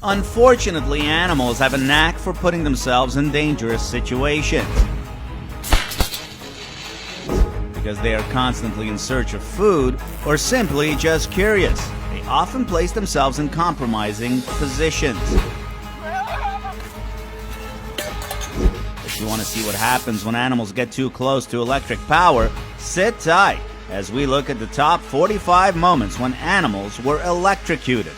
Unfortunately, animals have a knack for putting themselves in dangerous situations. Because they are constantly in search of food or simply just curious, they often place themselves in compromising positions. If you want to see what happens when animals get too close to electric power, sit tight as we look at the top 45 moments when animals were electrocuted.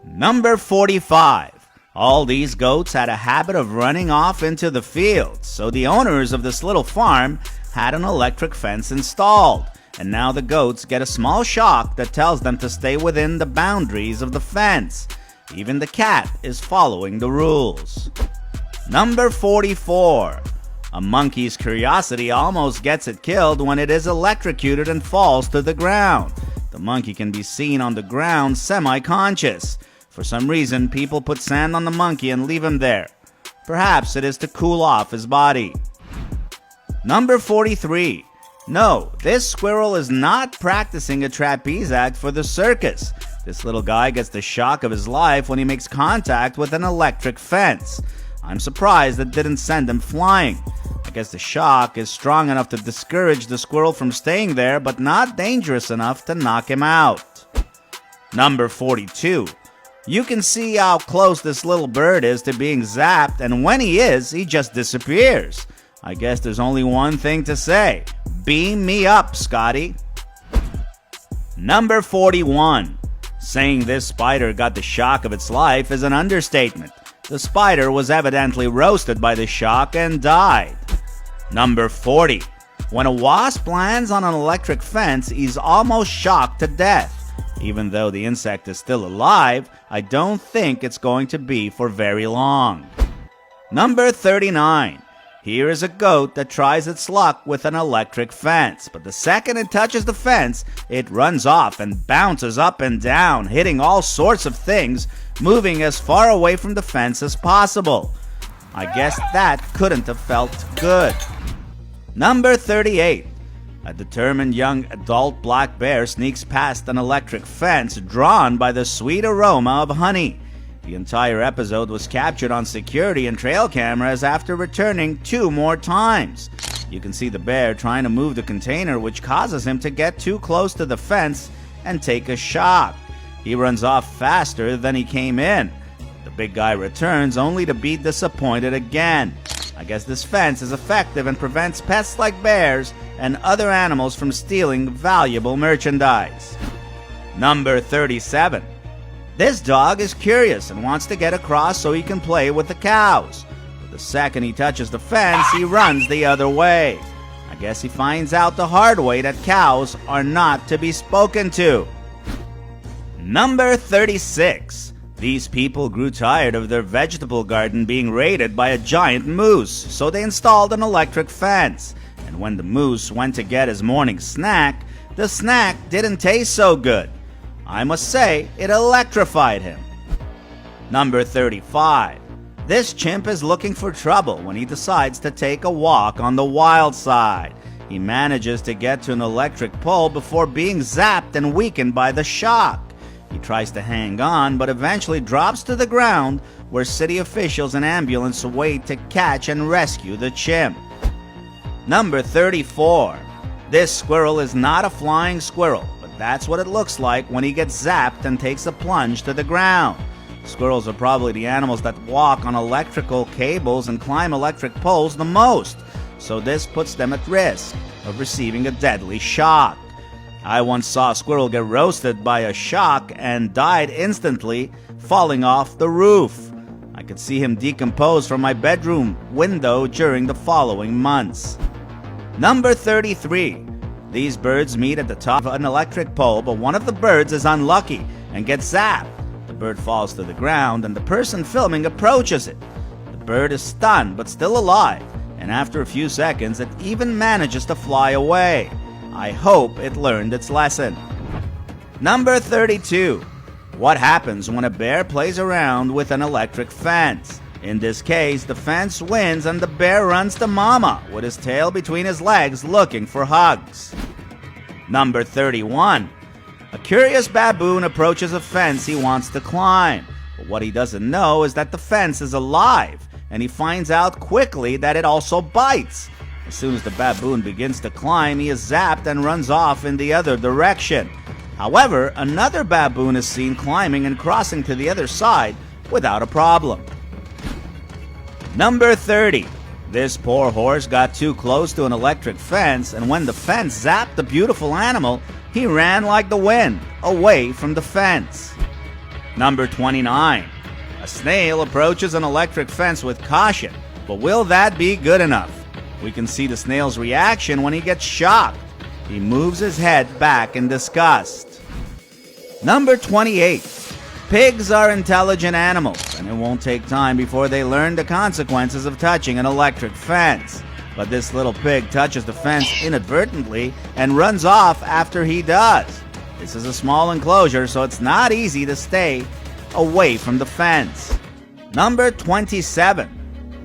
Number 45. All these goats had a habit of running off into the fields, so the owners of this little farm had an electric fence installed, and now the goats get a small shock that tells them to stay within the boundaries of the fence. Even the cat is following the rules. Number 44. A monkey's curiosity almost gets it killed when it is electrocuted and falls to the ground. The monkey can be seen on the ground semi-conscious. For some reason, people put sand on the monkey and leave him there. Perhaps it is to cool off his body. Number 43. No, this squirrel is not practicing a trapeze act for the circus. This little guy gets the shock of his life when he makes contact with an electric fence. I'm surprised it didn't send him flying. I guess the shock is strong enough to discourage the squirrel from staying there, but not dangerous enough to knock him out. Number 42. You can see how close this little bird is to being zapped, and when he is, he just disappears. I guess there's only one thing to say. Beam me up, Scotty. Number 41. Saying this spider got the shock of its life is an understatement. The spider was evidently roasted by the shock and died. Number 40. When a wasp lands on an electric fence, he's almost shocked to death. Even though the insect is still alive, I don't think it's going to be for very long. Number 39. Here is a goat that tries its luck with an electric fence, but the second it touches the fence, it runs off and bounces up and down, hitting all sorts of things, moving as far away from the fence as possible. I guess that couldn't have felt good. Number 38. A determined young adult black bear sneaks past an electric fence drawn by the sweet aroma of honey. The entire episode was captured on security and trail cameras after returning 2 more times. You can see the bear trying to move the container, which causes him to get too close to the fence and take a shock. He runs off faster than he came in. The big guy returns only to be disappointed again. I guess this fence is effective and prevents pests like bears and other animals from stealing valuable merchandise. Number 37. This dog is curious and wants to get across so he can play with the cows. But the second he touches the fence, he runs the other way. I guess he finds out the hard way that cows are not to be spoken to. Number 36. These people grew tired of their vegetable garden being raided by a giant moose, so they installed an electric fence. And when the moose went to get his morning snack, the snack didn't taste so good. I must say, it electrified him. Number 35. This chimp is looking for trouble when he decides to take a walk on the wild side. He manages to get to an electric pole before being zapped and weakened by the shock. He tries to hang on, but eventually drops to the ground, where city officials and ambulance wait to catch and rescue the chimp. Number 34. This squirrel is not a flying squirrel, but that's what it looks like when he gets zapped and takes a plunge to the ground. Squirrels are probably the animals that walk on electrical cables and climb electric poles the most, so this puts them at risk of receiving a deadly shock. I once saw a squirrel get roasted by a shock and died instantly, falling off the roof. I could see him decompose from my bedroom window during the following months. Number 33. These birds meet at the top of an electric pole, but one of the birds is unlucky and gets zapped. The bird falls to the ground and the person filming approaches it. The bird is stunned but still alive, and after a few seconds it even manages to fly away. I hope it learned its lesson. Number 32. What happens when a bear plays around with an electric fence? In this case, the fence wins and the bear runs to mama with his tail between his legs looking for hugs. Number 31. A curious baboon approaches a fence he wants to climb. But what he doesn't know is that the fence is alive, and he finds out quickly that it also bites. As soon as the baboon begins to climb, he is zapped and runs off in the other direction. However, another baboon is seen climbing and crossing to the other side without a problem. Number 30. This poor horse got too close to an electric fence, and when the fence zapped the beautiful animal, he ran like the wind, away from the fence. Number 29. A snail approaches an electric fence with caution, but will that be good enough? We can see the snail's reaction when he gets shocked. He moves his head back in disgust. Number 28. Pigs are intelligent animals, and it won't take time before they learn the consequences of touching an electric fence. But this little pig touches the fence inadvertently and runs off after he does. This is a small enclosure, so it's not easy to stay away from the fence. Number 27.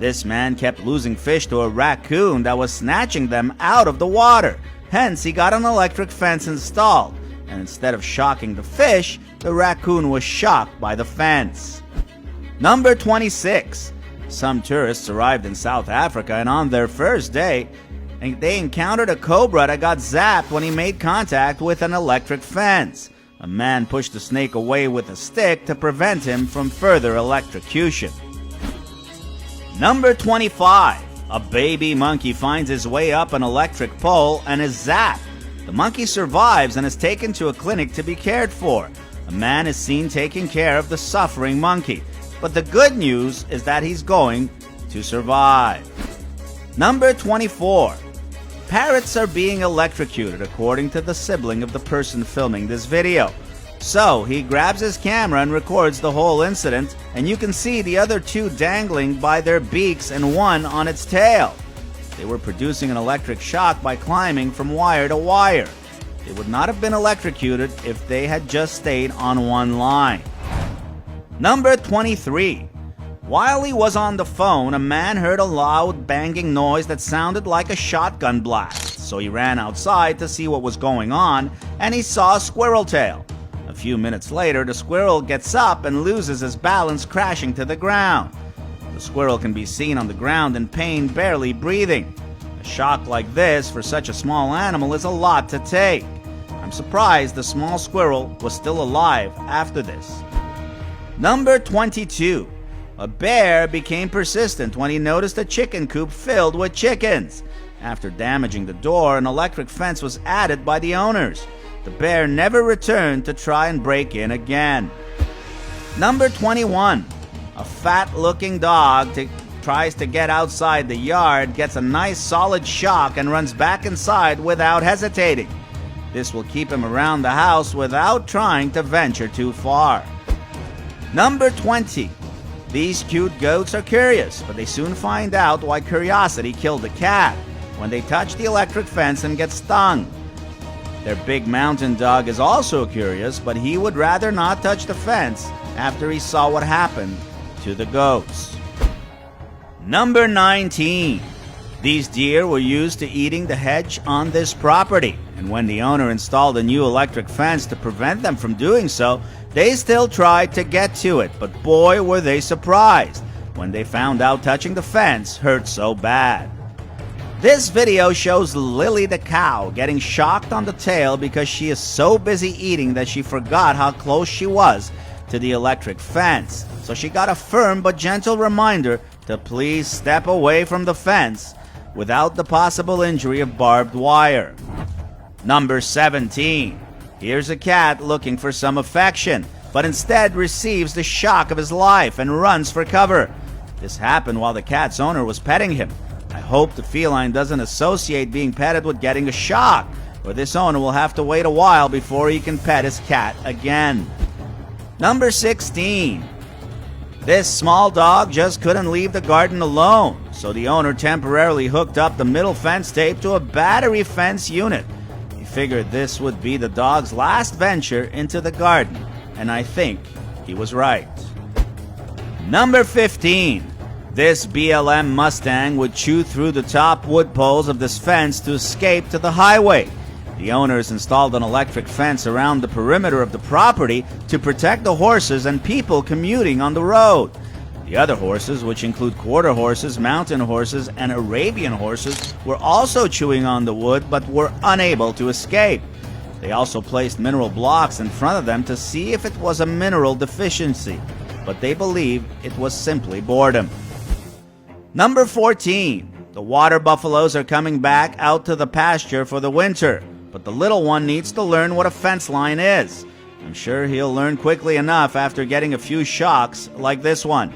This man kept losing fish to a raccoon that was snatching them out of the water. Hence, he got an electric fence installed, and instead of shocking the fish, the raccoon was shocked by the fence. Number 26. Some tourists arrived in South Africa, and on their first day, they encountered a cobra that got zapped when he made contact with an electric fence. A man pushed the snake away with a stick to prevent him from further electrocution. Number 25. A baby monkey finds his way up an electric pole and is zapped. The monkey survives and is taken to a clinic to be cared for. A man is seen taking care of the suffering monkey. But the good news is that he's going to survive. Number 24. Parrots are being electrocuted, according to the sibling of the person filming this video. So he grabs his camera and records the whole incident, and you can see the other two dangling by their beaks and one on its tail. They were producing an electric shock by climbing from wire to wire. They would not have been electrocuted if they had just stayed on one line. Number 23. While he was on the phone, a man heard a loud banging noise that sounded like a shotgun blast. So he ran outside to see what was going on, and he saw a squirrel tail. A few minutes later, the squirrel gets up and loses his balance, crashing to the ground. The squirrel can be seen on the ground in pain, barely breathing. A shock like this for such a small animal is a lot to take. I'm surprised the small squirrel was still alive after this. Number 22. A bear became persistent when he noticed a chicken coop filled with chickens. After damaging the door, an electric fence was added by the owners. The bear never returned to try and break in again. Number 21. A fat-looking dog tries to get outside the yard, gets a nice solid shock, and runs back inside without hesitating. This will keep him around the house without trying to venture too far. Number 20. These cute goats are curious, but they soon find out why curiosity killed the cat when they touch the electric fence and get stung. Their big mountain dog is also curious, but he would rather not touch the fence after he saw what happened to the goats. Number 19. These deer were used to eating the hedge on this property, and when the owner installed a new electric fence to prevent them from doing so, they still tried to get to it, but boy were they surprised when they found out touching the fence hurt so bad. This video shows Lily the cow getting shocked on the tail because she is so busy eating that she forgot how close she was to the electric fence. So she got a firm but gentle reminder to please step away from the fence without the possible injury of barbed wire. Number 17. Here's a cat looking for some affection, but instead receives the shock of his life and runs for cover. This happened while the cat's owner was petting him. I hope the feline doesn't associate being petted with getting a shock, or this owner will have to wait a while before he can pet his cat again. Number 16. This small dog just couldn't leave the garden alone, so the owner temporarily hooked up the middle fence tape to a battery fence unit. He figured this would be the dog's last venture into the garden, and I think he was right. Number 15. This BLM Mustang would chew through the top wood poles of this fence to escape to the highway. The owners installed an electric fence around the perimeter of the property to protect the horses and people commuting on the road. The other horses, which include quarter horses, mountain horses, and Arabian horses, were also chewing on the wood but were unable to escape. They also placed mineral blocks in front of them to see if it was a mineral deficiency, but they believed it was simply boredom. Number 14. The water buffaloes are coming back out to the pasture for the winter, but the little one needs to learn what a fence line is. I'm sure he'll learn quickly enough after getting a few shocks like this one.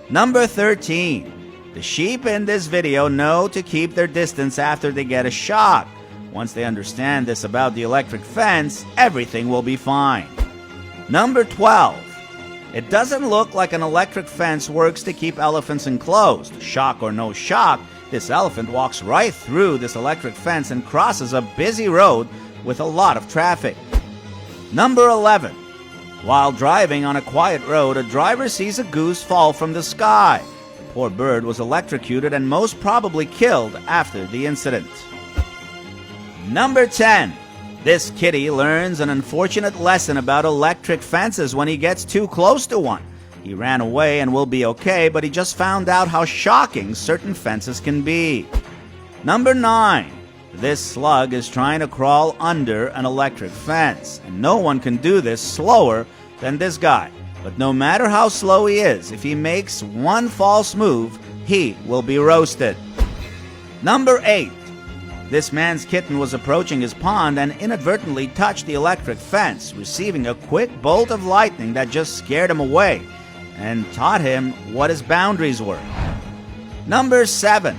Number 13. The sheep in this video know to keep their distance after they get a shock. Once they understand this about the electric fence, everything will be fine. Number 12. It doesn't look like an electric fence works to keep elephants enclosed. Shock or no shock, this elephant walks right through this electric fence and crosses a busy road with a lot of traffic. Number 11. While driving on a quiet road, a driver sees a goose fall from the sky. The poor bird was electrocuted and most probably killed after the incident. Number 10. This kitty learns an unfortunate lesson about electric fences when he gets too close to one. He ran away and will be okay, but he just found out how shocking certain fences can be. Number 9. This slug is trying to crawl under an electric fence, and no one can do this slower than this guy. But no matter how slow he is, if he makes one false move, he will be roasted. Number 8. This man's kitten was approaching his pond and inadvertently touched the electric fence, receiving a quick bolt of lightning that just scared him away and taught him what his boundaries were. Number 7.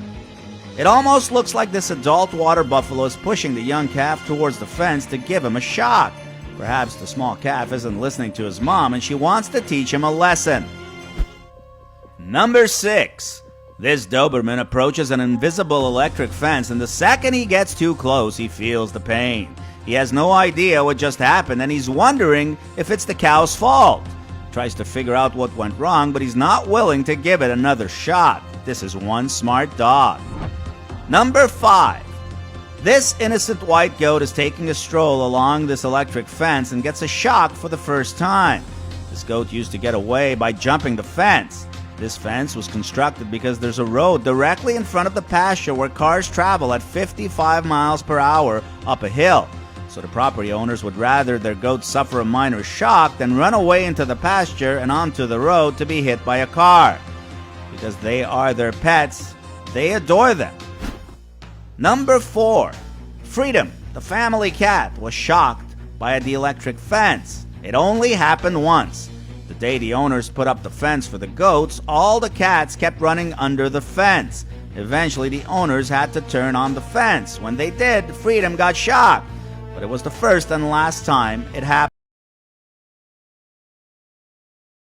It almost looks like this adult water buffalo is pushing the young calf towards the fence to give him a shock. Perhaps the small calf isn't listening to his mom and she wants to teach him a lesson. Number 6. This Doberman approaches an invisible electric fence, and the second he gets too close, he feels the pain. He has no idea what just happened, and he's wondering if it's the cow's fault. He tries to figure out what went wrong, but he's not willing to give it another shot. This is one smart dog. Number 5. This innocent white goat is taking a stroll along this electric fence and gets a shock for the first time. This goat used to get away by jumping the fence. This fence was constructed because there's a road directly in front of the pasture where cars travel at 55 miles per hour up a hill. So the property owners would rather their goats suffer a minor shock than run away into the pasture and onto the road to be hit by a car. Because they are their pets, they adore them. Number 4. Freedom, the family cat, was shocked by the electric fence. It only happened once. The day the owners put up the fence for the goats, all the cats kept running under the fence. Eventually, the owners had to turn on the fence. When they did, Freedom got shocked. But it was the first and last time it happened.